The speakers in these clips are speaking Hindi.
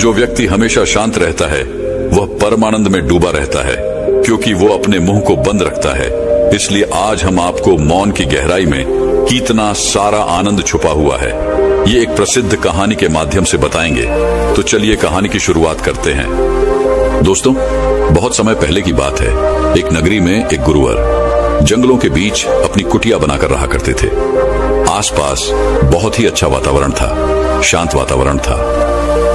जो व्यक्ति हमेशा शांत रहता है वह परमानंद में डूबा रहता है, क्योंकि वो अपने मुंह को बंद रखता है। इसलिए आज हम आपको मौन की गहराई में कितना सारा आनंद छुपा हुआ है, ये एक प्रसिद्ध कहानी के माध्यम से बताएंगे। तो चलिए कहानी की शुरुआत करते हैं। दोस्तों, बहुत समय पहले की बात है। एक नगरी में एक गुरुवर जंगलों के बीच अपनी कुटिया बनाकर रहा करते थे। आसपास बहुत ही अच्छा वातावरण था, शांत वातावरण था।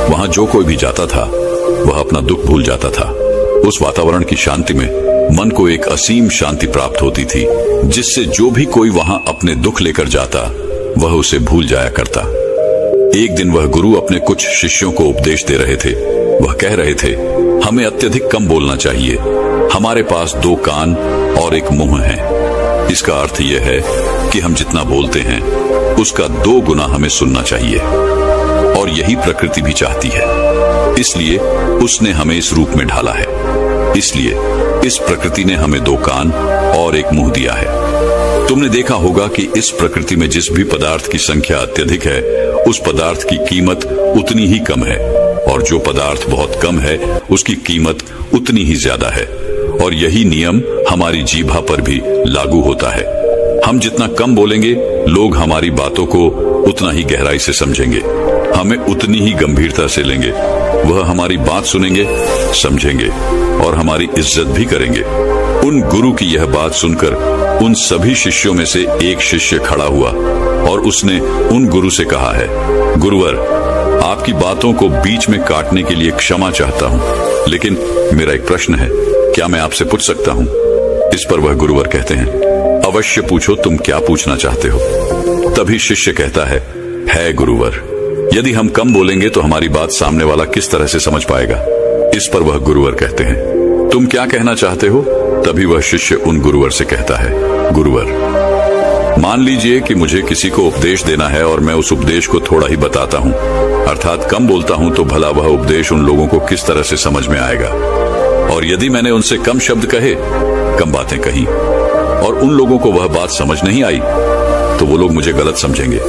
वहां जो कोई भी जाता था वह अपना दुख भूल जाता था। उस वातावरण की शांति में मन को एक असीम शांति प्राप्त होती थी, जिससे जो भी कोई वहां अपने दुख लेकर जाता वह उसे भूल जाया करता। एक दिन वह गुरु अपने कुछ शिष्यों को उपदेश दे रहे थे। वह कह रहे थे, हमें अत्यधिक कम बोलना चाहिए। हमारे पास 2 कान और 1 मुंह है। इसका अर्थ यह है कि हम जितना बोलते हैं उसका 2 गुना हमें सुनना चाहिए, और यही प्रकृति भी चाहती है। इसलिए उसने हमें इस रूप में ढाला है। इसलिए इस प्रकृति ने हमें 2 कान और 1 मुंह दिया है। तुमने देखा होगा कि इस प्रकृति में जिस भी पदार्थ की संख्या अत्यधिक है, उस पदार्थ की कीमत उतनी ही कम है, और जो पदार्थ बहुत कम है उसकी कीमत उतनी ही ज्यादा है। और यही नियम हमारी जीभा पर भी लागू होता है। हम जितना कम बोलेंगे, लोग हमारी बातों को उतना ही गहराई से समझेंगे, हमें उतनी ही गंभीरता से लेंगे। वह हमारी बात सुनेंगे, समझेंगे और हमारी इज्जत भी करेंगे। उन गुरु की यह बात सुनकर उन सभी शिष्यों में से एक शिष्य खड़ा हुआ और उसने उन गुरु से कहा है, गुरुवर, आपकी बातों को बीच में काटने के लिए क्षमा चाहता हूँ, लेकिन मेरा एक प्रश्न है, क्या मैं आपसे पूछ सकता हूँ? इस पर वह गुरुवर कहते हैं, अवश्य पूछो, तुम क्या पूछना चाहते हो? तभी शिष्य कहता है गुरुवर, यदि हम कम बोलेंगे तो हमारी बात सामने वाला किस तरह से समझ पाएगा? इस पर वह गुरुवर कहते हैं, तुम क्या कहना चाहते हो? तभी वह शिष्य उन गुरुवर से कहता है, गुरुवर, मान लीजिए कि मुझे किसी को उपदेश देना है और मैं उस उपदेश को थोड़ा ही बताता हूँ, अर्थात कम बोलता हूँ, तो भला वह उपदेश उन लोगों को किस तरह से समझ में आएगा? और यदि मैंने उनसे कम शब्द कहे, कम बातें कही, और उन लोगों को वह बात समझ नहीं आई, तो वो लोग मुझे गलत समझेंगे,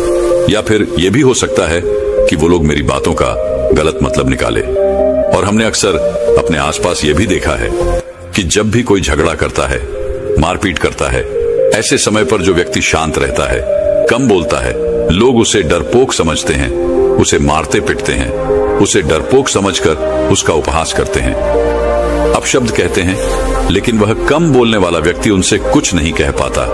या फिर यह भी हो सकता है कि वो लोग मेरी बातों का गलत मतलब निकाले। और हमने अक्सर अपने आसपास ये भी देखा है कि जब भी कोई झगड़ा करता है, मारपीट करता है, ऐसे समय पर जो व्यक्ति शांत रहता है, कम बोलता है, लोग उसे डरपोक समझते हैं, उसे मारते पिटते हैं, उसे डरपोक समझकर उसका उपहास करते हैं, अपशब्द कहते हैं, लेकिन वह कम बोलने वाला व्यक्ति उनसे कुछ नहीं कह पाता।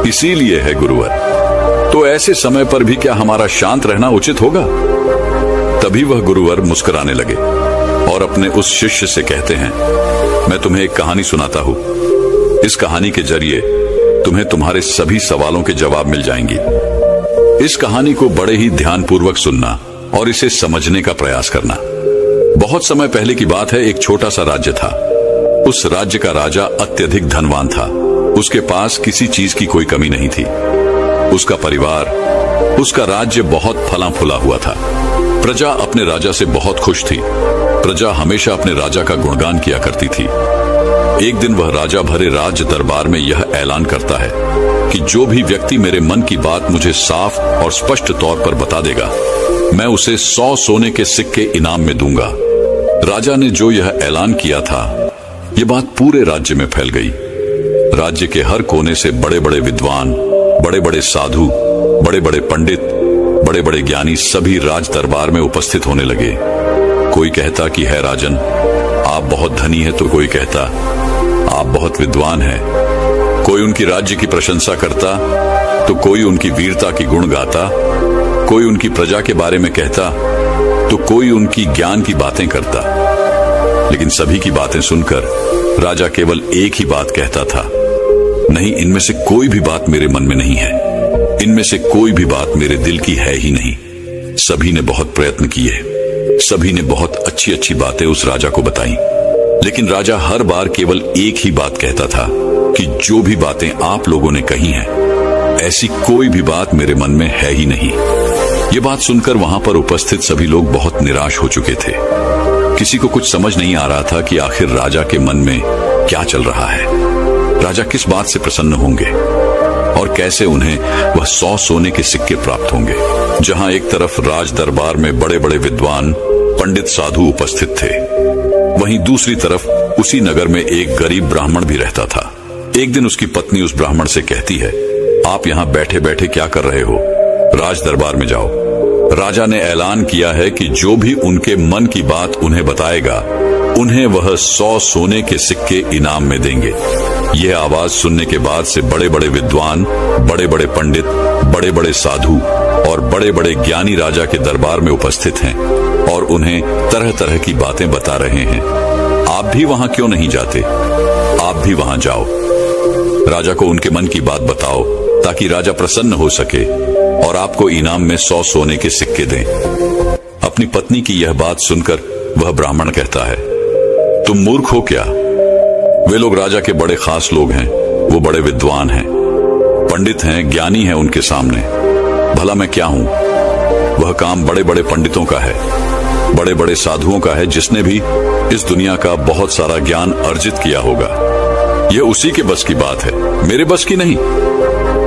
इसीलिए है गुरुवर, तो ऐसे समय पर भी क्या हमारा शांत रहना उचित होगा? तभी वह गुरुवर मुस्कुराने लगे और अपने उस शिष्य से कहते हैं, मैं तुम्हें एक कहानी सुनाता हूँ। इस कहानी के जरिए तुम्हें तुम्हारे सभी सवालों के जवाब मिल जाएंगी। इस कहानी को बड़े ही ध्यानपूर्वक सुनना और इसे समझने का प्रयास करना। बहुत समय पहले की बात है, एक छोटा सा राज्य था। उस राज्य का राजा अत्यधिक धनवान था। उसके पास किसी चीज की कोई कमी नहीं थी। उसका परिवार, उसका राज्य बहुत फला फूला हुआ था। प्रजा अपने राजा से बहुत खुश थी। प्रजा हमेशा अपने राजा का गुणगान किया करती थी। एक दिन वह राजा भरे राज दरबार में यह ऐलान करता है कि जो भी व्यक्ति मेरे मन की बात मुझे साफ और स्पष्ट तौर पर बता देगा, मैं उसे 100 सोने के सिक्के इनाम में दूंगा। राजा ने जो यह ऐलान किया था, ये बात पूरे राज्य में फैल गई। राज्य के हर कोने से बड़े बड़े विद्वान, बड़े बड़े साधु, बड़े बड़े पंडित, बड़े बड़े ज्ञानी सभी राज दरबार में उपस्थित होने लगे। कोई कहता कि है राजन, आप बहुत धनी है, तो कोई कहता आप बहुत विद्वान हैं। कोई उनकी राज्य की प्रशंसा करता, तो कोई उनकी वीरता की गुण गाता। कोई उनकी प्रजा के बारे में कहता, तो कोई उनकी ज्ञान की बातें करता। लेकिन सभी की बातें सुनकर राजा केवल एक ही बात कहता था, नहीं, इनमें से कोई भी बात मेरे मन में नहीं है, इनमें से कोई भी बात मेरे दिल की है ही नहीं। सभी ने बहुत प्रयत्न किए, सभी ने बहुत अच्छी अच्छी बातें उस राजा को बताई, लेकिन राजा हर बार केवल एक ही बात कहता था कि जो भी बातें आप लोगों ने कही हैं, ऐसी कोई भी बात मेरे मन में है ही नहीं। ये बात सुनकर वहां पर उपस्थित सभी लोग बहुत निराश हो चुके थे। किसी को कुछ समझ नहीं आ रहा था कि आखिर राजा के मन में क्या चल रहा है। राजा किस बात से प्रसन्न होंगे और कैसे उन्हें वह 100 सोने के सिक्के प्राप्त होंगे। जहां एक तरफ राज दरबार में बड़े बड़े विद्वान, पंडित साधु उपस्थित थे। वहीं दूसरी तरफ उसी नगर में एक गरीब ब्राह्मण भी रहता था। एक दिन उसकी पत्नी उस ब्राह्मण से कहती है, आप यहाँ बैठे बैठे क्या कर रहे हो? राज दरबार में जाओ। राजा ने ऐलान किया है कि जो भी उनके मन की बात उन्हें बताएगा, उन्हें वह 100 सोने के सिक्के इनाम में देंगे। यह आवाज सुनने के बाद से बड़े बड़े विद्वान, बड़े बड़े पंडित, बड़े बड़े साधु और बड़े बड़े ज्ञानी राजा के दरबार में उपस्थित हैं और उन्हें तरह तरह की बातें बता रहे हैं। आप भी वहां क्यों नहीं जाते? आप भी वहां जाओ। राजा को उनके मन की बात बताओ ताकि राजा प्रसन्न हो सके और आपको इनाम में 100 सोने के सिक्के दें। अपनी पत्नी की यह बात सुनकर वह ब्राह्मण कहता है, तुम मूर्ख हो क्या? वे लोग राजा के बड़े खास लोग हैं, वो बड़े विद्वान हैं, पंडित हैं, ज्ञानी हैं उनके सामने। भला मैं क्या हूं? वह काम बड़े बड़े पंडितों का है, बड़े बड़े साधुओं का है, जिसने भी इस दुनिया का बहुत सारा ज्ञान अर्जित किया होगा। यह उसी के बस की बात है, मेरे बस की नहीं।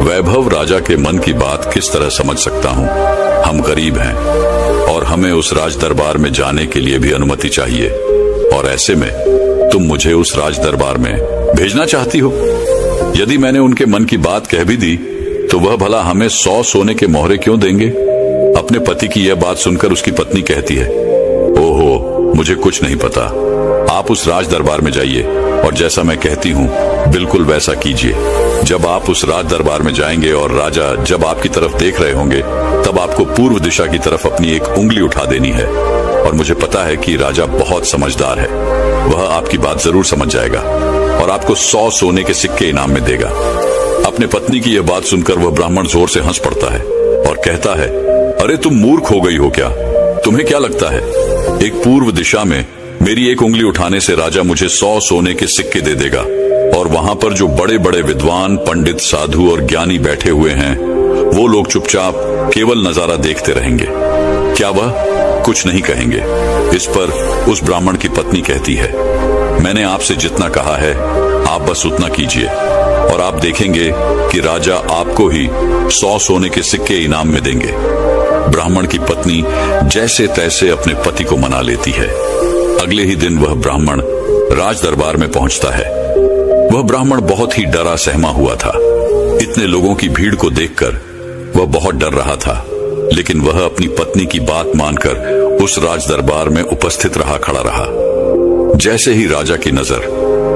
वैभव राजा के मन की बात किस तरह समझ सकता हूं? हम गरीब हैं और हमें उस राज दरबार में जाने के लिए भी अनुमति चाहिए, और ऐसे में तुम मुझे उस राज दरबार में भेजना चाहती हो? यदि मैंने उनके मन की बात कह भी दी तो वह भला हमें 100 सोने के मोहरे क्यों देंगे? अपने पति की यह बात सुनकर उसकी पत्नी कहती है, ओहो, मुझे कुछ नहीं पता। आप उस राज दरबार में जाइए और जैसा मैं कहती हूँ बिल्कुल वैसा कीजिए। जब आप उस राज दरबार में जाएंगे और राजा जब आपकी तरफ देख रहे होंगे, तब आपको पूर्व दिशा की तरफ अपनी एक उंगली उठा देनी है। और मुझे पता है कि राजा बहुत समझदार है, वह आपकी बात जरूर समझ जाएगा और आपको 100 सोने के सिक्के इनाम में देगा। अपने पत्नी की यह बात सुनकर वह ब्राह्मण जोर से हंस पड़ता है और कहता है, अरे तुम मूर्ख हो गई हो क्या? तुम्हें क्या लगता है एक पूर्व दिशा में मेरी एक उंगली उठाने से राजा मुझे 100 सोने के सिक्के दे देगा और वहां पर जो बड़े बड़े विद्वान, पंडित, साधु और ज्ञानी बैठे हुए हैं, वो लोग चुपचाप केवल नजारा देखते रहेंगे? क्या वह कुछ नहीं कहेंगे? इस पर उस ब्राह्मण की पत्नी कहती है, मैंने आपसे जितना कहा है आप बस उतना कीजिए और आप देखेंगे कि राजा आपको ही 100 सोने के सिक्के इनाम में देंगे। ब्राह्मण की पत्नी जैसे तैसे अपने पति को मना लेती है। अगले ही दिन वह ब्राह्मण राज दरबार में पहुंचता है। वह ब्राह्मण बहुत ही डरा सहमा हुआ था। इतने लोगों की भीड़ को देखकर वह बहुत डर रहा था, लेकिन वह अपनी पत्नी की बात मानकर उस राज दरबार में उपस्थित खड़ा रहा। जैसे ही राजा की नजर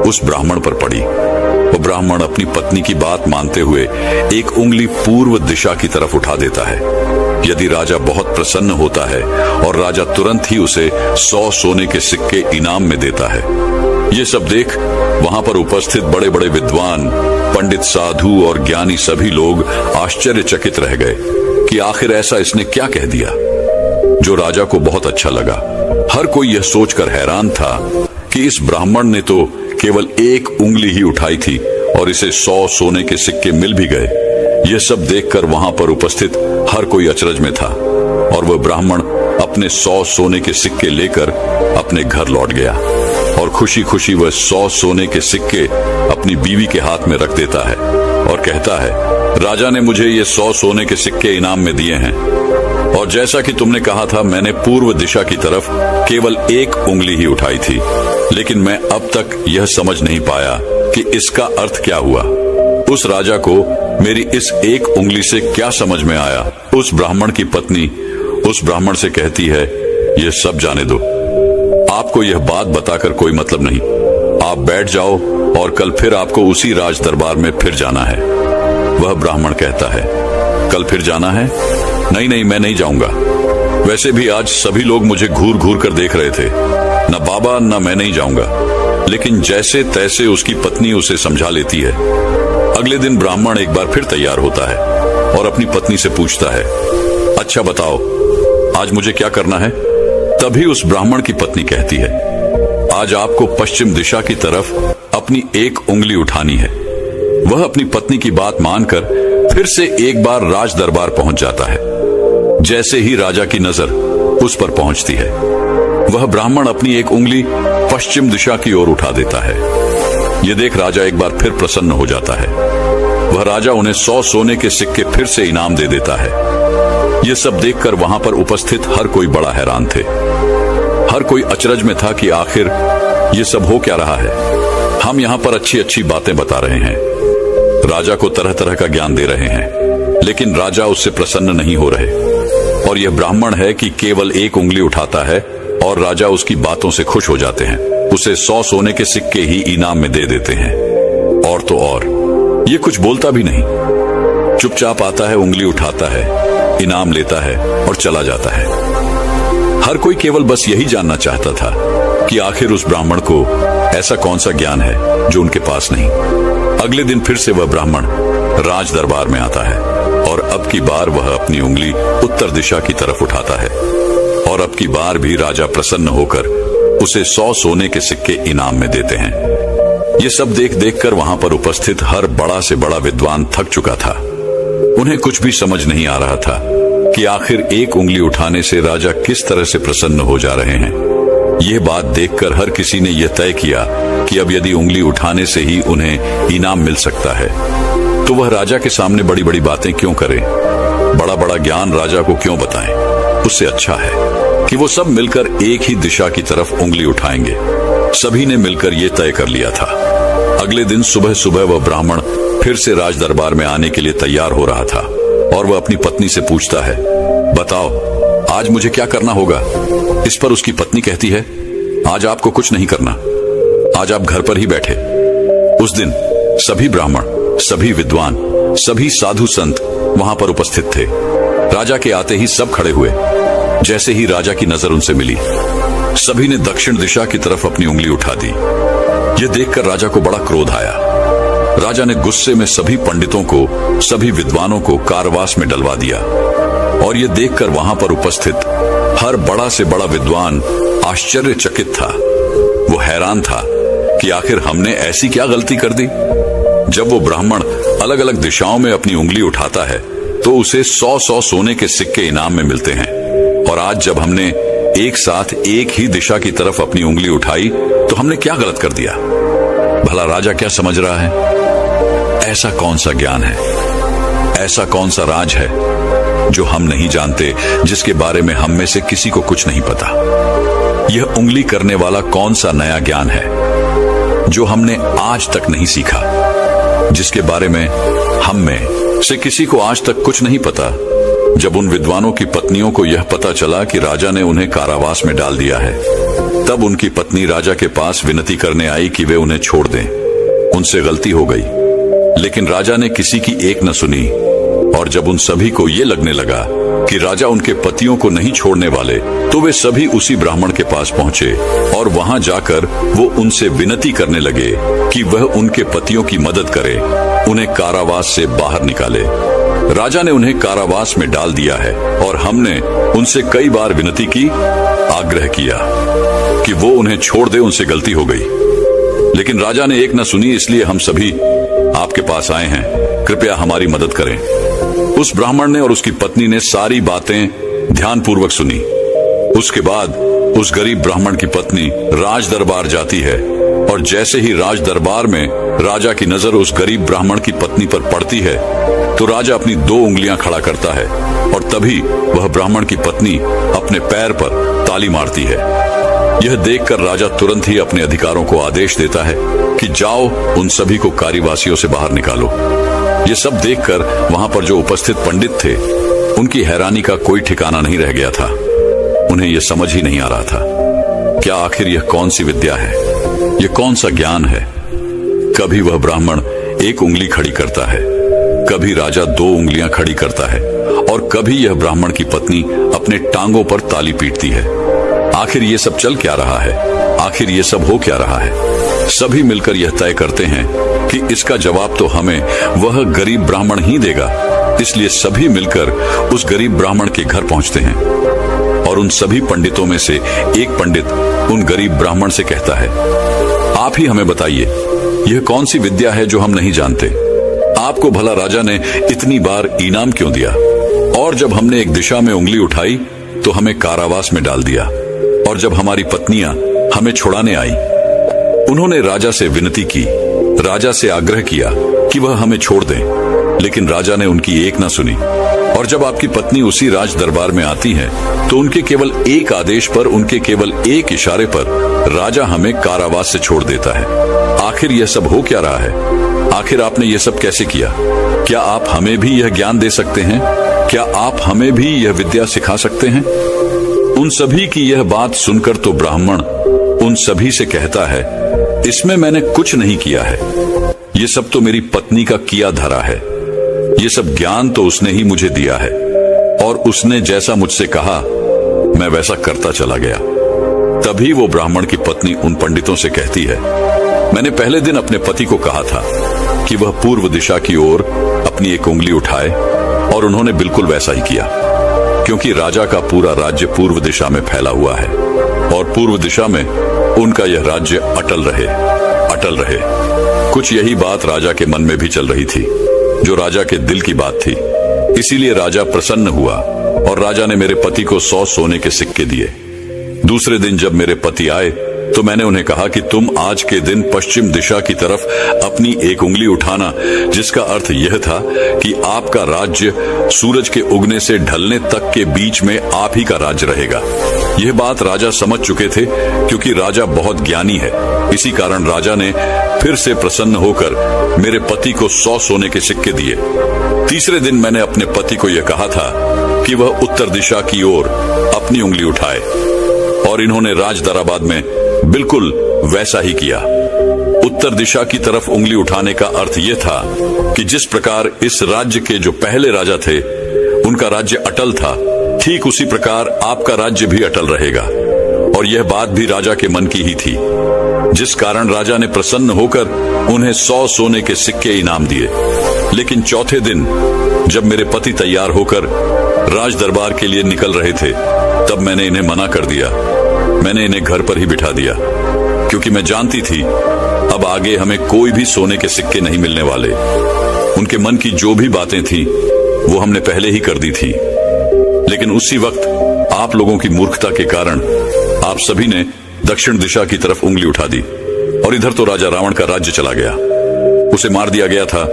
उस ब्राह्मण पर पड़ी, वह ब्राह्मण अपनी पत्नी की बात मानते हुए एक उंगली पूर्व दिशा की तरफ उठा देता है। यदि राजा बहुत प्रसन्न होता है और राजा तुरंत ही उसे 100 सोने के सिक्के इनाम में देता है। ये सब देख वहां पर उपस्थित बड़े बड़े विद्वान, पंडित, साधु और ज्ञानी सभी लोग आश्चर्यचकित रह गए कि आखिर ऐसा इसने क्या कह दिया जो राजा को बहुत अच्छा लगा। हर कोई यह सोचकर हैरान था कि इस ब्राह्मण ने तो केवल एक उंगली ही उठाई थी और इसे 100 सोने के सिक्के मिल भी गए। यह सब देखकर वहां पर उपस्थित हर कोई अचरज में था और वह ब्राह्मण अपने 100 सोने के सिक्के लेकर अपने घर लौट गया और खुशी खुशी वह 100 सोने के सिक्के अपनी बीवी के हाथ में रख देता है और कहता है, राजा ने मुझे ये 100 सोने के सिक्के इनाम में दिए हैं और जैसा कि तुमने कहा था, मैंने पूर्व दिशा की तरफ केवल एक उंगली ही उठाई थी, लेकिन मैं अब तक यह समझ नहीं पाया कि इसका अर्थ क्या हुआ। उस राजा को मेरी इस एक उंगली से क्या समझ में आया? उस ब्राह्मण की पत्नी उस ब्राह्मण से कहती है, यह सब जाने दो, आपको यह बात बताकर कोई मतलब नहीं। आप बैठ जाओ और कल फिर आपको उसी राज दरबार में फिर जाना है। वह ब्राह्मण कहता है, कल फिर जाना है? नहीं नहीं, मैं नहीं जाऊंगा। वैसे भी आज सभी लोग मुझे घूर घूर कर देख रहे थे। न बाबा न मैं नहीं जाऊंगा। लेकिन जैसे तैसे उसकी पत्नी उसे समझा लेती है। अगले दिन ब्राह्मण एक बार फिर तैयार होता है और अपनी पत्नी से पूछता है, अच्छा बताओ आज मुझे क्या करना है? तभी उस ब्राह्मण की पत्नी कहती है, आज आपको पश्चिम दिशा की तरफ अपनी एक उंगली उठानी है। वह अपनी पत्नी की बात मानकर फिर से एक बार राज दरबार पहुंच जाता है। जैसे ही राजा की नजर उस पर पहुंचती है, वह ब्राह्मण अपनी एक उंगली पश्चिम दिशा की ओर उठा देता है। यह देख राजा एक बार फिर प्रसन्न हो जाता है। वह राजा उन्हें 100 सोने के सिक्के फिर से इनाम दे देता है। यह सब देखकर वहां पर उपस्थित हर कोई बड़ा हैरान थे। हर कोई अचरज में था कि आखिर ये सब हो क्या रहा है। हम यहाँ पर अच्छी अच्छी बातें बता रहे हैं, राजा को तरह तरह का ज्ञान दे रहे हैं, लेकिन राजा उससे प्रसन्न नहीं हो रहे। और यह ब्राह्मण है कि केवल एक उंगली उठाता है और राजा उसकी बातों से खुश हो जाते हैं, उसे 100 सोने के सिक्के ही इनाम में दे देते हैं। और तो और ये कुछ बोलता भी नहीं, चुपचाप आता है, उंगली उठाता है, इनाम लेता है और चला जाता है। हर कोई केवल बस यही जानना चाहता था कि आखिर उस ब्राह्मण को ऐसा कौन सा ज्ञान है जो उनके पास नहीं। अगले दिन फिर से वह ब्राह्मण राज दरबार में आता है और अब की बार वह अपनी उंगली उत्तर दिशा की तरफ उठाता है और अब की बार भी राजा प्रसन्न होकर उसे 100 सोने के सिक्के इनाम में देते हैं। ये सब देख देख कर वहां पर उपस्थित हर बड़ा से बड़ा विद्वान थक चुका था। उन्हें कुछ भी समझ नहीं आ रहा था कि आखिर एक उंगली उठाने से राजा किस तरह से प्रसन्न हो जा रहे हैं। यह बात देखकर हर किसी ने यह तय किया कि अब यदि उंगली उठाने से ही उन्हें इनाम मिल सकता है तो वह राजा के सामने बड़ी बड़ी बातें क्यों करें, बड़ा बड़ा ज्ञान राजा को क्यों बताएं। उससे अच्छा है कि वो सब मिलकर एक ही दिशा की तरफ उंगली उठाएंगे। सभी ने मिलकर यह तय कर लिया था। अगले दिन सुबह सुबह वह ब्राह्मण फिर से राज दरबार में आने के लिए तैयार हो रहा था और वह अपनी पत्नी से पूछता है, बताओ आज मुझे क्या करना होगा। इस पर उसकी पत्नी कहती है, आज आपको कुछ नहीं करना, आज आप घर पर ही बैठे। उस दिन सभी ब्राह्मण, सभी विद्वान, सभी साधु संत वहां पर उपस्थित थे। राजा के आते ही सब खड़े हुए। जैसे ही राजा की नजर उनसे मिली, सभी ने दक्षिण दिशा की तरफ अपनी उंगली उठा दी। यह देखकर राजा को बड़ा क्रोध आया। राजा ने गुस्से में सभी पंडितों को, सभी विद्वानों को कारावास में डलवा दिया। और यह देखकर वहां पर उपस्थित हर बड़ा से बड़ा विद्वान आश्चर्यचकित था। वो हैरान था कि आखिर हमने ऐसी क्या गलती कर दी। जब वो ब्राह्मण अलग अलग दिशाओं में अपनी उंगली उठाता है तो उसे 100 सोने के सिक्के इनाम में मिलते हैं, और आज जब हमने एक साथ एक ही दिशा की तरफ अपनी उंगली उठाई तो हमने क्या गलत कर दिया। भला राजा क्या समझ रहा है। ऐसा कौन सा ज्ञान है, ऐसा कौन सा राज है जो हम नहीं जानते, जिसके बारे में हम में से किसी को कुछ नहीं पता। यह उंगली करने वाला कौन सा नया ज्ञान है जो हमने आज तक नहीं सीखा, जिसके बारे में हम में से किसी को आज तक कुछ नहीं पता। जब उन विद्वानों की पत्नियों को यह पता चला कि राजा ने उन्हें कारावास में डाल दिया है, तब उनकी पत्नी राजा के पास विनती करने आई कि वे उन्हें छोड़ दें। उनसे गलती हो गई, लेकिन राजा ने किसी की एक न सुनी। और जब उन सभी को ये लगने लगा कि राजा उनके पतियों को नहीं छोड़ने वाले, तो वे सभी उसी ब्राह्मण के पास पहुंचे और वहां जाकर वो उनसे विनती करने लगे कि वह उनके पतियों की मदद करे, उन्हें कारावास से बाहर निकाले। राजा ने उन्हें कारावास में डाल दिया है और हमने उनसे कई बार विनती की, आग्रह किया कि वो उन्हें छोड़ दे, उनसे गलती हो गई, लेकिन राजा ने एक न सुनी। इसलिए हम सभी आपके पास आए हैं, कृपया हमारी मदद करें। उस ब्राह्मण ने और उसकी पत्नी ने सारी बातें ध्यानपूर्वक सुनी। उसके बाद उस गरीब ब्राह्मण की पत्नी राज दरबार जाती है और जैसे ही राज दरबार में राजा की नजर उस गरीब ब्राह्मण की पत्नी पर पड़ती है तो राजा अपनी 2 उंगलियां खड़ा करता है और तभी वह ब्राह्मण की पत्नी अपने पैर पर ताली मारती है। यह देखकर राजा तुरंत ही अपने अधिकारों को आदेश देता है कि जाओ, उन सभी को कारावासियों से बाहर निकालो। ये सब देखकर वहां पर जो उपस्थित पंडित थे, उनकी हैरानी का कोई ठिकाना नहीं रह गया था। उन्हें यह समझ ही नहीं आ रहा था क्या आखिर यह कौन सी विद्या है, यह कौन सा ज्ञान है। कभी वह ब्राह्मण एक उंगली खड़ी करता है, कभी राजा 2 उंगलियां खड़ी करता है और कभी यह ब्राह्मण की पत्नी अपने टांगों पर ताली पीटती है। आखिर ये सब चल क्या रहा है, आखिर ये सब हो क्या रहा है। सभी मिलकर यह तय करते हैं कि इसका जवाब तो हमें वह गरीब ब्राह्मण ही देगा। इसलिए सभी मिलकर उस गरीब ब्राह्मण के घर पहुंचते हैं और उन सभी पंडितों में से एक पंडित उन गरीब ब्राह्मण से कहता है, आप ही हमें बताइए, यह कौन सी विद्या है जो हम नहीं जानते। आपको भला राजा ने इतनी बार इनाम क्यों दिया, और जब हमने एक दिशा में उंगली उठाई तो हमें कारावास में डाल दिया, और जब हमारी पत्नियां हमें छुड़ाने आई, उन्होंने राजा से विनती की, राजा से आग्रह किया कि वह हमें छोड़ दें, लेकिन राजा ने उनकी एक न सुनी। और जब आपकी पत्नी उसी राज दरबार में आती है तो उनके केवल एक आदेश पर, उनके केवल एक इशारे पर राजा हमें कारावास से छोड़ देता है। आखिर यह सब हो क्या रहा है? आखिर आपने यह सब कैसे किया? क्या आप हमें भी यह ज्ञान दे सकते हैं? क्या आप हमें भी यह विद्या सिखा सकते हैं? उन सभी की यह बात सुनकर तो ब्राह्मण उन सभी से कहता है, इसमें मैंने कुछ नहीं किया है, ये सब तो मेरी पत्नी का किया धरा है। ये सब ज्ञान तो उसने ही मुझे दिया है और उसने जैसा मुझसे कहा मैं वैसा करता चला गया। तभी वो ब्राह्मण की पत्नी उन पंडितों से कहती है, मैंने पहले दिन अपने पति को कहा था कि वह पूर्व दिशा की ओर अपनी एक उंगली उठाए और उन्होंने बिल्कुल वैसा ही किया, क्योंकि राजा का पूरा राज्य पूर्व दिशा में फैला हुआ है और पूर्व दिशा में उनका यह राज्य अटल रहे, अटल रहे। कुछ यही बात राजा के मन में भी चल रही थी, जो राजा के दिल की बात थी। इसीलिए राजा प्रसन्न हुआ और राजा ने मेरे पति को 100 सोने के सिक्के दिए। दूसरे दिन जब मेरे पति आए तो मैंने उन्हें कहा कि तुम आज के दिन पश्चिम दिशा की तरफ अपनी एक उंगली उठाना, जिसका अर्थ यह था कि आपका राज्य सूरज के उगने से ढलने तक के बीच में आप ही का राज्य रहेगा। यह बात राजा समझ चुके थे, क्योंकि राजा बहुत ज्ञानी है। इसी कारण राजा ने फिर से प्रसन्न होकर मेरे पति को 100 सोने के सिक्के दिए। तीसरे दिन मैंने अपने पति को यह कहा था कि वह उत्तर दिशा की ओर अपनी उंगली उठाए और इन्होंने राज दराबाद में बिल्कुल वैसा ही किया। उत्तर दिशा की तरफ उंगली उठाने का अर्थ यह था कि जिस प्रकार इस राज्य के जो पहले राजा थे उनका राज्य अटल था, ठीक उसी प्रकार आपका राज्य भी अटल रहेगा। और यह बात भी राजा के मन की ही थी, जिस कारण राजा ने प्रसन्न होकर उन्हें 100 सोने के सिक्के इनाम दिए। लेकिन चौथे दिन जब मेरे पति तैयार होकर राज दरबार के लिए निकल रहे थे, तब मैंने इन्हें मना कर दिया। मैंने इन्हें घर पर ही बिठा दिया, क्योंकि मैं जानती थी अब आगे हमें कोई भी सोने के सिक्के नहीं मिलने वाले। उनके मन की जो भी बातें थी वो हमने पहले ही कर दी थी। लेकिन उसी वक्त आप लोगों की मूर्खता के कारण आप सभी ने दक्षिण दिशा की तरफ उंगली उठा दी और इधर तो राजा रावण का राज्य चला गया। उसे मार दिया गया था,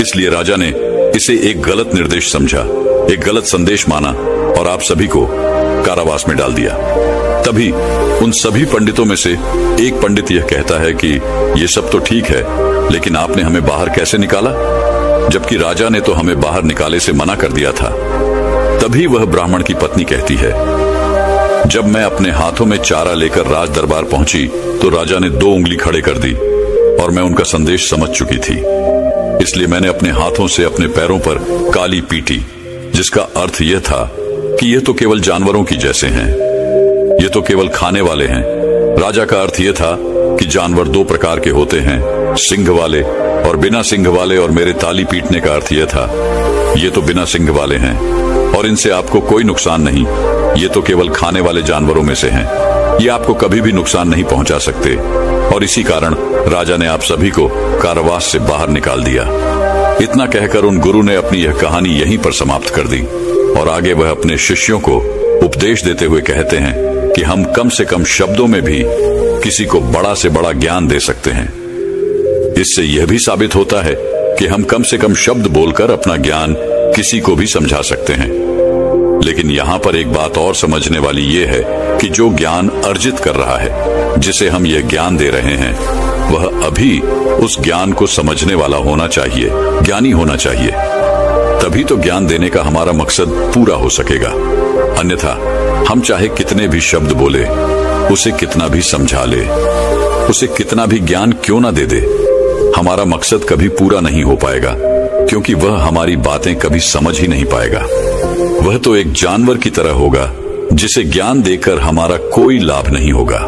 इसलिए राजा ने इसे एक गलत निर्देश समझा, एक गलत संदेश माना और आप सभी को कारावास में डाल दिया। तभी उन सभी पंडितों में से एक पंडित यह कहता है कि ये सब तो ठीक है, लेकिन आपने हमें बाहर कैसे निकाला, जबकि राजा ने तो हमें बाहर निकाले से मना कर दिया था। तभी वह ब्राह्मण की पत्नी कहती है, जब मैं अपने हाथों में चारा लेकर राज दरबार पहुंची तो राजा ने 2 उंगली खड़े कर दी और मैं उनका संदेश समझ चुकी थी। इसलिए मैंने अपने हाथों से अपने पैरों पर काली पीटी, जिसका अर्थ यह था कि यह तो केवल जानवरों की जैसे हैं, ये तो केवल खाने वाले हैं। राजा का अर्थ यह था कि जानवर 2 प्रकार के होते हैं, सिंह वाले और बिना सिंह वाले, और मेरे ताली पीटने का अर्थ यह था, ये तो बिना सिंह वाले हैं और इनसे आपको कोई नुकसान नहीं, ये तो केवल खाने वाले जानवरों में से हैं, ये आपको कभी भी नुकसान नहीं पहुंचा सकते। और इसी कारण राजा ने आप सभी को कारावास से बाहर निकाल दिया। इतना कहकर उन गुरु ने अपनी यह कहानी यहीं पर समाप्त कर दी और आगे वह अपने शिष्यों को उपदेश देते हुए कहते हैं कि हम कम से कम शब्दों में भी किसी को बड़ा से बड़ा ज्ञान दे सकते हैं। इससे यह भी साबित होता है कि हम कम से कम शब्द बोलकर अपना ज्ञान किसी को भी समझा सकते हैं। लेकिन यहाँ पर एक बात और समझने वाली ये है कि जो ज्ञान अर्जित कर रहा है, जिसे हम यह ज्ञान दे रहे हैं, वह अभी उस ज्ञान को समझने वाला होना चाहिए, ज्ञानी होना चाहिए। तभी तो ज्ञान देने का हमारा मकसद पूरा हो सकेगा। अन्यथा हम चाहे कितने भी शब्द बोले, उसे कितना भी समझा ले, उसे कितना भी ज्ञान क्यों ना दे दे, हमारा मकसद कभी पूरा नहीं हो पाएगा, क्योंकि वह हमारी बातें कभी समझ ही नहीं पाएगा। वह तो एक जानवर की तरह होगा जिसे ज्ञान देकर हमारा कोई लाभ नहीं होगा।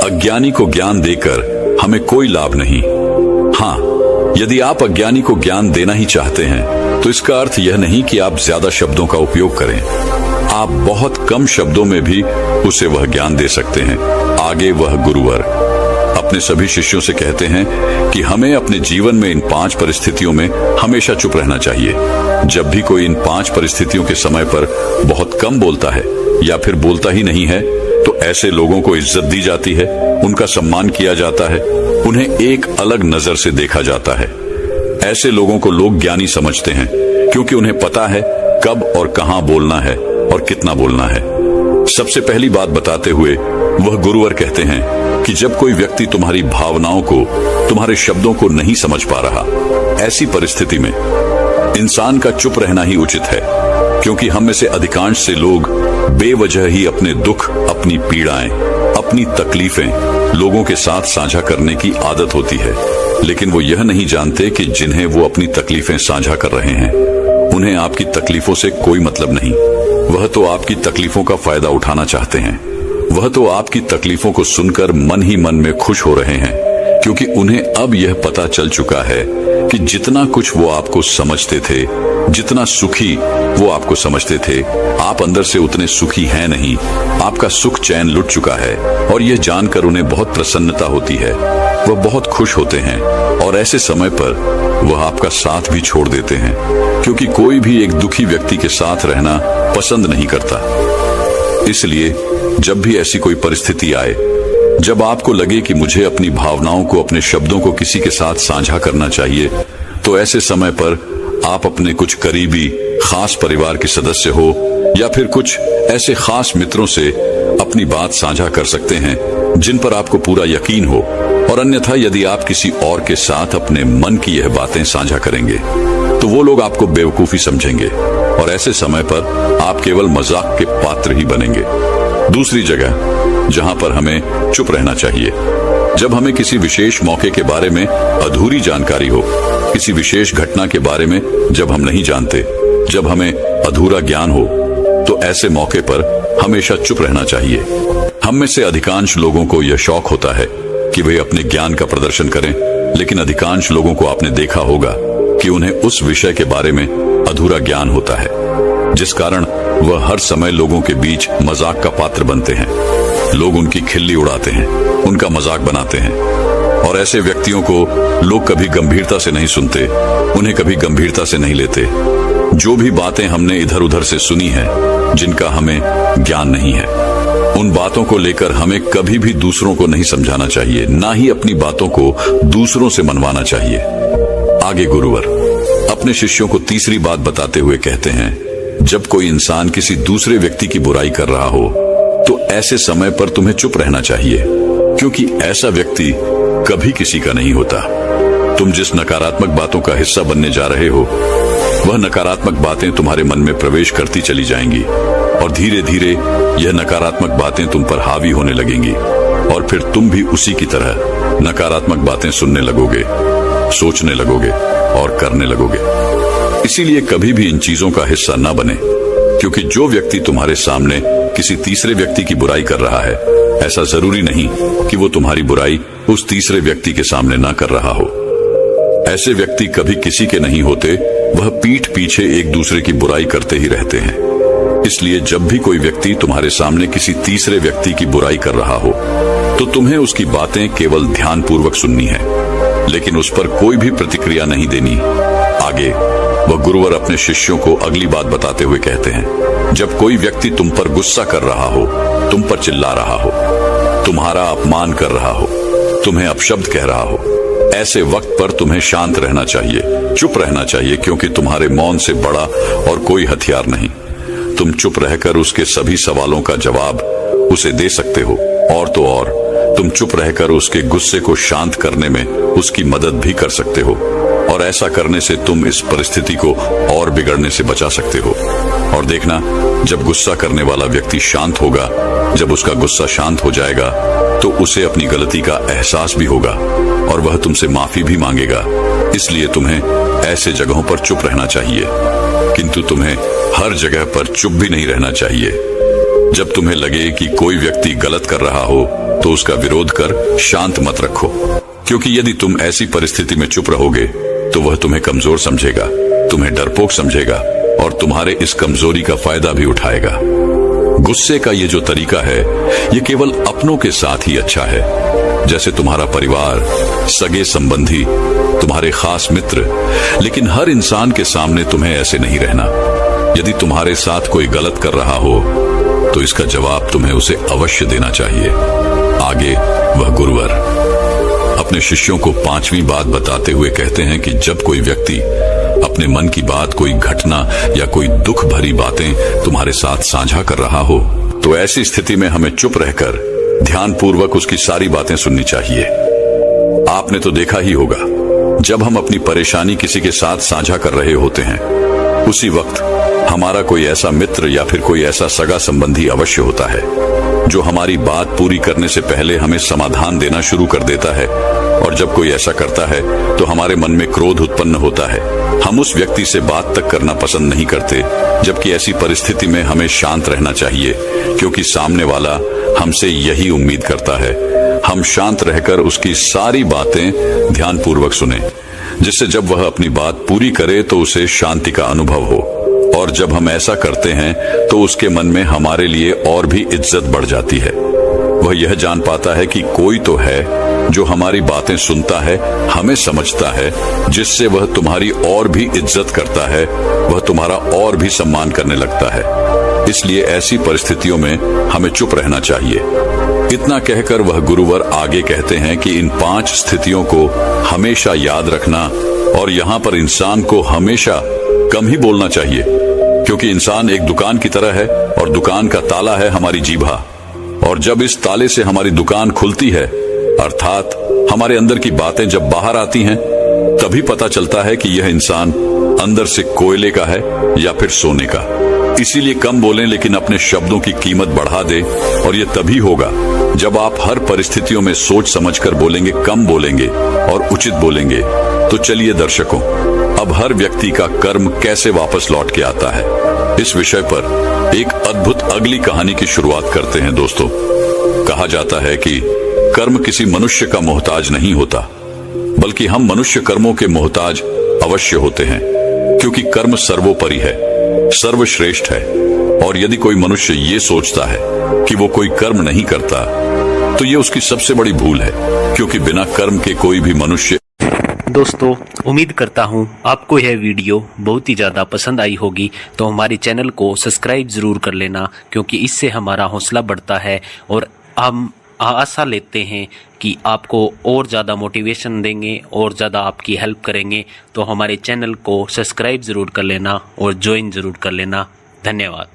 अज्ञानी को ज्ञान देकर हमें कोई लाभ नहीं। हाँ, यदि आप अज्ञानी को ज्ञान देना ही चाहते हैं तो इसका अर्थ यह नहीं कि आप ज्यादा शब्दों का उपयोग करें। आप बहुत कम शब्दों में भी उसे वह ज्ञान दे सकते हैं। आगे वह गुरुवर अपने सभी शिष्यों से कहते हैं कि हमें अपने जीवन में इन 5 परिस्थितियों में हमेशा चुप रहना चाहिए। जब भी कोई इन 5 परिस्थितियों के समय पर बहुत कम बोलता है या फिर बोलता ही नहीं है, तो ऐसे लोगों को इज्जत दी जाती है, उनका सम्मान किया जाता है, उन्हें एक अलग नजर से देखा जाता है। ऐसे लोगों को लोग ज्ञानी समझते हैं, क्योंकि उन्हें पता है कब और कहां बोलना है और कितना बोलना है। सबसे पहली बात बताते हुए वह गुरुवर कहते हैं कि जब कोई व्यक्ति तुम्हारी भावनाओं को, तुम्हारे शब्दों को नहीं समझ पा रहा, ऐसी परिस्थिति में इंसान का चुप रहना ही उचित है, क्योंकि हम में से अधिकांश से लोग बेवजह ही अपने दुख, अपनी पीड़ाएं, अपनी तकलीफें लोगों के साथ साझा करने की आदत होती है। लेकिन वो यह नहीं जानते कि जिन्हें वो अपनी तकलीफें साझा कर रहे हैं उन्हें आपकी तकलीफों से कोई मतलब नहीं। वह तो आपकी तकलीफों का फायदा उठाना चाहते हैं। वह तो आपकी तकलीफों को सुनकर मन ही मन में खुश हो रहे हैं, क्योंकि उन्हें अब यह पता चल चुका है कि जितना कुछ वो आपको समझते थे, जितना सुखी वो आपको समझते थे, आप अंदर से उतने सुखी हैं नहीं। आपका सुख चैन लुट चुका है और यह जानकर उन्हें बहुत प्रसन्नता होती है। वह बहुत खुश होते हैं और ऐसे समय पर वह आपका साथ भी छोड़ देते हैं, क्योंकि कोई भी एक दुखी व्यक्ति के साथ रहना पसंद नहीं करता। इसलिए जब भी ऐसी कोई परिस्थिति आए, जब आपको लगे कि मुझे अपनी भावनाओं को, अपने शब्दों को किसी के साथ साझा करना चाहिए, तो ऐसे समय पर आप अपने कुछ करीबी खास परिवार के सदस्य हो या फिर कुछ ऐसे खास मित्रों से अपनी बात साझा कर सकते हैं जिन पर आपको पूरा यकीन हो। और अन्यथा यदि आप किसी और के साथ अपने मन की यह बातें साझा करेंगे तो वो लोग आपको बेवकूफी समझेंगे और ऐसे समय पर आप केवल मजाक के पात्र ही बनेंगे। दूसरी जगह जहां पर हमें चुप रहना चाहिए, जब हमें किसी विशेष मौके के बारे में अधूरी जानकारी हो, किसी विशेष घटना के बारे में जब हम नहीं जानते, जब हमें अधूरा ज्ञान हो, तो ऐसे मौके पर हमेशा चुप रहना चाहिए। हम में से अधिकांश लोगों को यह शौक होता है कि वे अपने ज्ञान का प्रदर्शन करें, लेकिन अधिकांश लोगों को आपने देखा होगा कि उन्हें उस विषय के बारे में अधूरा ज्ञान होता है, जिस कारण वह हर समय लोगों के बीच मजाक का पात्र बनते हैं। लोग उनकी खिल्ली उड़ाते हैं, उनका मजाक बनाते हैं, और ऐसे व्यक्तियों को लोग कभी गंभीरता से नहीं सुनते, उन्हें कभी गंभीरता से नहीं लेते। जो भी बातें हमने इधर उधर से सुनी है, जिनका हमें ज्ञान नहीं है, उन बातों को लेकर हमें कभी भी दूसरों को नहीं समझाना चाहिए, ना ही अपनी बातों को दूसरों से मनवाना चाहिए। आगे गुरुवर अपने शिष्यों को तीसरी बात बताते हुए कहते हैं, जब कोई इंसान किसी दूसरे व्यक्ति की बुराई कर रहा हो तो ऐसे समय पर तुम्हें चुप रहना चाहिए, क्योंकि ऐसा व्यक्ति कभी किसी का नहीं होता। तुम जिस नकारात्मक बातों का हिस्सा बनने जा रहे हो, वह नकारात्मक बातें तुम्हारे मन में प्रवेश करती चली जाएंगी और धीरे धीरे यह नकारात्मक बातें तुम पर हावी होने लगेंगी और फिर तुम भी उसी की तरह नकारात्मक बातें सुनने लगोगे, सोचने लगोगे और करने लगोगे। इसीलिए कभी भी इन चीजों का हिस्सा न बने, क्योंकि जो व्यक्ति तुम्हारे सामने किसी तीसरे व्यक्ति की बुराई कर रहा है, ऐसा जरूरी नहीं कि वो तुम्हारी बुराई उस तीसरे व्यक्ति के सामने ना कर रहा हो। ऐसे व्यक्ति कभी किसी के नहीं होते, वह पीठ पीछे एक दूसरे की बुराई करते ही रहते हैं। इसलिए जब भी कोई व्यक्ति तुम्हारे सामने किसी तीसरे व्यक्ति की बुराई कर रहा हो, तो तुम्हें उसकी बातें केवल ध्यानपूर्वक सुननी है, लेकिन उस पर कोई भी प्रतिक्रिया नहीं देनी। आगे वह गुरुवर अपने शिष्यों को अगली बात बताते हुए कहते हैं, जब कोई व्यक्ति तुम पर गुस्सा कर रहा हो, तुम पर चिल्ला रहा हो, तुम्हारा अपमान कर रहा हो, तुम्हें अपशब्द कह रहा हो, ऐसे वक्त पर तुम्हें शांत रहना चाहिए, चुप रहना चाहिए, क्योंकि तुम्हारे मौन से बड़ा और कोई हथियार नहीं। तुम चुप रहकर उसके सभी सवालों का जवाब उसे दे सकते हो, और तो और तुम चुप रहकर उसके गुस्से को शांत करने में उसकी मदद भी कर सकते हो, और ऐसा करने से तुम इस परिस्थिति को और बिगड़ने से बचा सकते हो। और देखना, जब गुस्सा करने वाला व्यक्ति शांत होगा, जब उसका गुस्सा शांत हो जाएगा, तो उसे अपनी गलती का एहसास भी होगा और वह तुमसे माफी भी मांगेगा। इसलिए तुम्हें ऐसे जगहों पर चुप रहना चाहिए, किंतु तुम्हें हर जगह पर चुप भी नहीं रहना चाहिए। जब तुम्हें लगे कि कोई व्यक्ति गलत कर रहा हो, तो उसका विरोध कर शांत मत रखो, क्योंकि यदि तुम ऐसी परिस्थिति में चुप रहोगे तो वह तुम्हें कमजोर समझेगा, तुम्हें डरपोक समझेगा और तुम्हारे इस कमजोरी का फायदा भी उठाएगा। गुस्से का ये जो तरीका है, ये केवल अपनों के साथ ही अच्छा है, जैसे तुम्हारा परिवार, सगे संबंधी, तुम्हारे खास मित्र, लेकिन हर इंसान के सामने तुम्हें ऐसे नहीं रहना। यदि तुम्हारे साथ कोई गलत कर रहा हो, तो इसका जवाब तुम्हें उसे अवश्य देना चाहिए। आगे वह गुरुवर अपने शिष्यों को 5वीं बात बताते हुए कहते हैं कि जब कोई व्यक्ति अपने मन की बात, कोई घटना या कोई दुख भरी बातें तुम्हारे साथ साझा कर रहा हो, तो ऐसी स्थिति में हमें चुप रहकर ध्यानपूर्वक उसकी सारी बातें सुननी चाहिए। आपने तो देखा ही होगा, जब हम अपनी परेशानी किसी के साथ साझा कर रहे होते हैं, उसी वक्त हमारा कोई ऐसा मित्र या फिर कोई ऐसा सगा संबंधी अवश्य होता है जो हमारी बात पूरी करने से पहले हमें समाधान देना शुरू कर देता है। और जब कोई ऐसा करता है तो हमारे मन में क्रोध उत्पन्न होता है। हम उस व्यक्ति से बात तक करना पसंद नहीं करते, जबकि ऐसी परिस्थिति में हमें शांत रहना चाहिए, क्योंकि सामने वाला हमसे यही उम्मीद करता है। हम शांत रहकर उसकी सारी बातें ध्यानपूर्वक सुने, जिससे जब वह अपनी बात पूरी करे तो उसे शांति का अनुभव हो। और जब हम ऐसा करते हैं तो उसके मन में हमारे लिए और भी इज्जत बढ़ जाती है। वह यह जान पाता है कि कोई तो है जो हमारी बातें सुनता है, हमें समझता है, जिससे वह तुम्हारी और भी इज्जत करता है, वह तुम्हारा और भी सम्मान करने लगता है। इसलिए ऐसी परिस्थितियों में हमें चुप रहना चाहिए। इतना कहकर वह गुरुवर आगे कहते हैं कि इन 5 स्थितियों को हमेशा याद रखना, और यहाँ पर इंसान को हमेशा कम ही बोलना चाहिए, क्योंकि इंसान एक दुकान की तरह है और दुकान का ताला है हमारी जीभा। और जब इस ताले से हमारी दुकान खुलती है, अर्थात हमारे अंदर की बातें जब बाहर आती हैं, तभी पता चलता है कि यह इंसान अंदर से कोयले का है या फिर सोने का। इसीलिए कम बोलें, लेकिन अपने शब्दों की कीमत बढ़ा दें। और यह तभी होगा जब आप हर परिस्थितियों में सोच समझकर बोलेंगे, कम बोलेंगे और उचित बोलेंगे। तो चलिए दर्शकों, अब हर व्यक्ति का कर्म कैसे वापस लौट के आता है, इस विषय पर एक अद्भुत अगली कहानी की शुरुआत करते हैं। दोस्तों, कहा जाता है कि कर्म किसी मनुष्य का मोहताज नहीं होता, बल्कि हम मनुष्य कर्मों के मोहताज अवश्य होते हैं, क्योंकि कर्म सर्वोपरि है, सर्वश्रेष्ठ है। और यदि कोई मनुष्य ये सोचता है कि वो कोई कर्म नहीं करता, तो ये उसकी सबसे बड़ी भूल है, क्योंकि बिना कर्म के कोई भी मनुष्य। दोस्तों, उम्मीद करता हूं आपको यह वीडियो बहुत ही ज़्यादा पसंद आई होगी। तो हमारे चैनल को सब्सक्राइब ज़रूर कर लेना, क्योंकि इससे हमारा हौसला बढ़ता है और हम आशा लेते हैं कि आपको और ज़्यादा मोटिवेशन देंगे और ज़्यादा आपकी हेल्प करेंगे। तो हमारे चैनल को सब्सक्राइब ज़रूर कर लेना और ज्वाइन ज़रूर कर लेना। धन्यवाद।